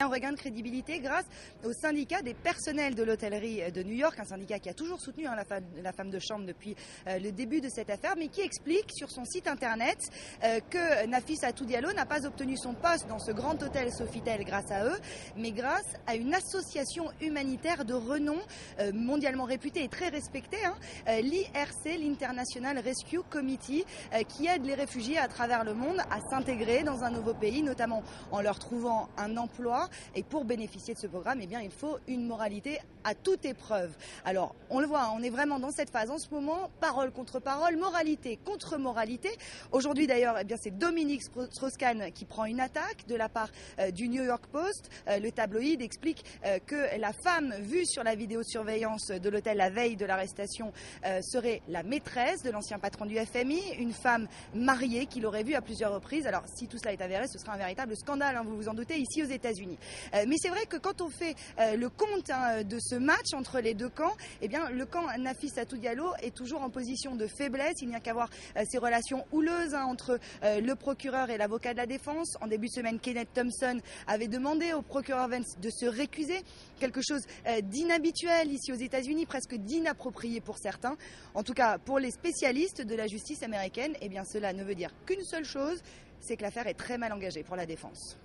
un regain de crédibilité grâce au syndicat des personnels de l'hôtellerie de New York, un syndicat qui a toujours soutenu la femme de chambre depuis le début de cette affaire, mais qui explique sur son site internet que Nafissatou Diallo n'a pas obtenu son poste dans ce grand hôtel Sofitel grâce à eux, mais grâce à une association humanitaire de renom mondialement réputée et très respectée, l'IRC, l'International Rescue Committee, qui aide les réfugiés à travers le monde à s'intégrer dans un nouveau pays, notamment en leur trouvant un emploi. Et pour bénéficier de ce programme, eh bien, il faut une moralité à toute épreuve. Alors, on le voit, on est vraiment dans cette phase en ce moment, parole contre parole, moralité contre moralité. Aujourd'hui d'ailleurs, eh bien, c'est Dominique Strauss-Kahn qui prend une attaque de la part du New York Post. Le tabloïd explique que la femme vue sur la vidéosurveillance de l'hôtel la veille de l'arrestation serait la maîtresse de l'ancien patron du FMI, une femme mariée qu'il aurait vue à plusieurs reprises. Alors, si tout cela est avéré, ce sera un véritable scandale, vous vous en doutez, ici aux États-Unis. Mais c'est vrai que quand on fait le compte de ce match entre les deux camps, eh bien, le camp Nafissatou Diallo est toujours en position de faiblesse. Il n'y a qu'à voir ces relations houleuses entre le procureur et l'avocat de la défense. En début de semaine, Kenneth Thompson avait demandé au procureur Vance de se récuser, quelque chose d'inhabituel ici aux États-Unis, presque d'inapproprié pour certains. En tout cas, pour les spécialistes de la justice américaine, eh bien, cela ne veut dire qu'une seule chose, c'est que l'affaire est très mal engagée pour la défense.